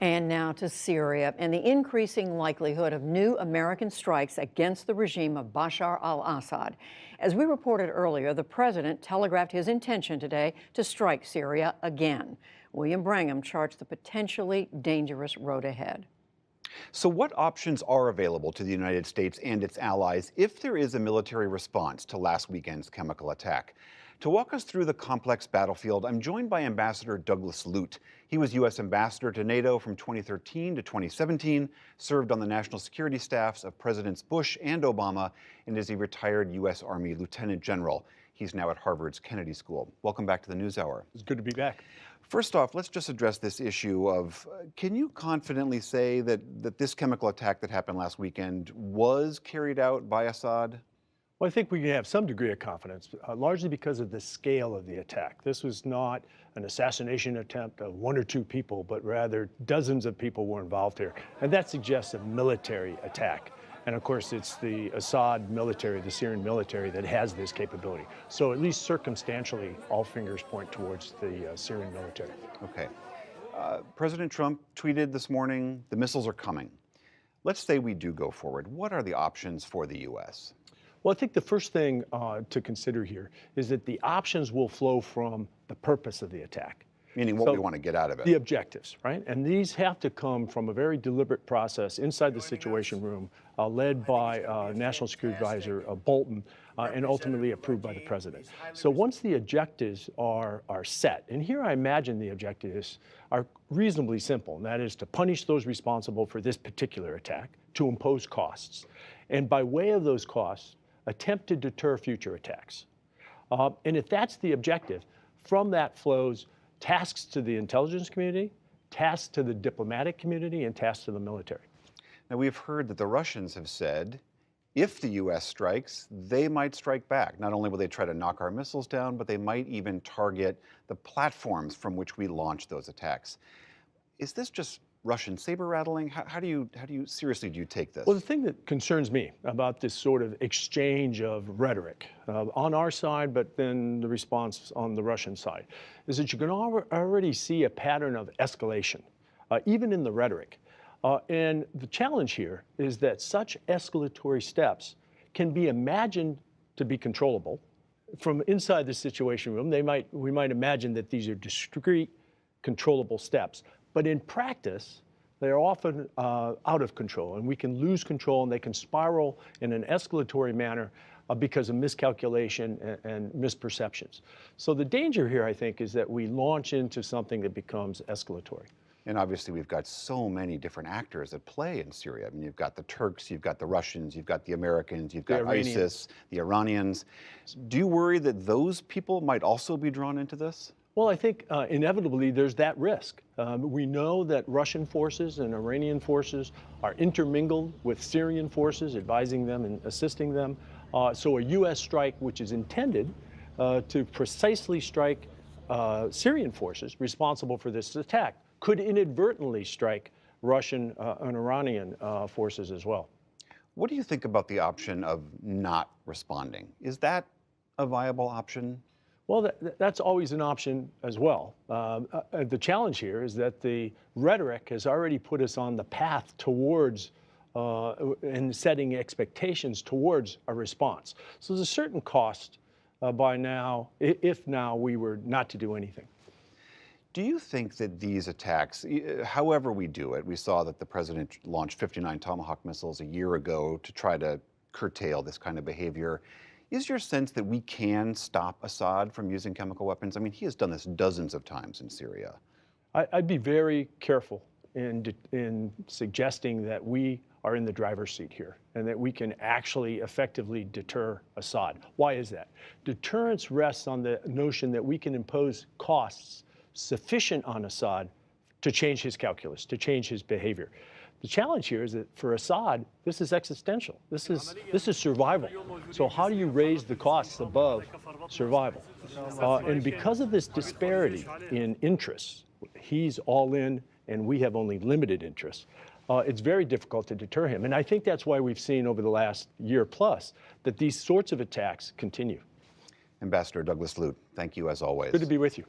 And now to Syria and the increasing likelihood of new American strikes against the regime of Bashar al-Assad. As we reported earlier, the president telegraphed his intention today to strike Syria again. William Brangham charts the potentially dangerous road ahead. So what options are available to the United States and its allies if there is a military response to last weekend's chemical attack? To walk us through the complex battlefield, I'm joined by Ambassador Douglas Lute. He was U.S. Ambassador to NATO from 2013 to 2017, served on the national security staffs of Presidents Bush and Obama, and is a retired U.S. Army Lieutenant General. He's now at Harvard's Kennedy School. Welcome back to the NewsHour. It's good to be back. First off, let's just address this issue of, can you confidently say that this chemical attack that happened last weekend was carried out by Assad? Well, I think we can have some degree of confidence, largely because of the scale of the attack. This was not an assassination attempt of one or two people, but rather dozens of people were involved here. And that suggests a military attack. And of course, it's the Assad military, the Syrian military, that has this capability. So at least circumstantially, all fingers point towards the Syrian military. Okay. President Trump tweeted this morning, the missiles are coming. Let's say we do go forward. What are the options for the U.S.? Well, I think the first thing to consider here is that the options will flow from the purpose of the attack. Meaning what we want to get out of it. The objectives, right? And these have to come from a very deliberate process inside the Situation Room, led by National Security Advisor Bolton, and ultimately approved by the President. So once the objectives are set, and here I imagine the objectives are reasonably simple, and that is to punish those responsible for this particular attack, to impose costs, and by way of those costs, attempt to deter future attacks. And if that's the objective, from that flows tasks to the intelligence community, tasks to the diplomatic community, and tasks to the military. Now, we've heard that the Russians have said, if the U.S. strikes, they might strike back. Not only will they try to knock our missiles down, but they might even target the platforms from which we launch those attacks. Is this just Russian saber rattling? How do you seriously do you take this? Well, the thing that concerns me about this sort of exchange of rhetoric on our side, but then the response on the Russian side, is that you can already see a pattern of escalation, even in the rhetoric. And the challenge here is that such escalatory steps can be imagined to be controllable. From inside the Situation Room, we might imagine that these are discrete, controllable steps. But in practice, they are often out of control, and we can lose control, and they can spiral in an escalatory manner because of miscalculation and misperceptions. So the danger here, I think, is that we launch into something that becomes escalatory. And obviously, we've got so many different actors at play in Syria. I mean, you've got the Turks, you've got the Russians, you've got the Americans, you've got ISIS, the Iranians. Do you worry that those people might also be drawn into this? Well, I think inevitably there's that risk. We know that Russian forces and Iranian forces are intermingled with Syrian forces, advising them and assisting them. So a U.S. strike, which is intended to precisely strike Syrian forces responsible for this attack, could inadvertently strike Russian and Iranian forces as well. What do you think about the option of not responding? Is that a viable option? Well, that's always an option as well. The challenge here is that the rhetoric has already put us on the path towards and setting expectations towards a response. So there's a certain cost by now, if now we were not to do anything. Do you think that these attacks, however we do it, we saw that the president launched 59 Tomahawk missiles a year ago to try to curtail this kind of behavior. Is your sense that we can stop Assad from using chemical weapons? I mean, he has done this dozens of times in Syria. I'd be very careful in suggesting that we are in the driver's seat here and that we can actually effectively deter Assad. Why is that? Deterrence rests on the notion that we can impose costs sufficient on Assad to change his calculus, to change his behavior. The challenge here is that for Assad, this is existential. This is survival. So how do you raise the costs above survival? And because of this disparity in interests, he's all in and we have only limited interests. It's very difficult to deter him. And I think that's why we've seen over the last year plus that these sorts of attacks continue. Ambassador Douglas Lute, thank you as always. Good to be with you.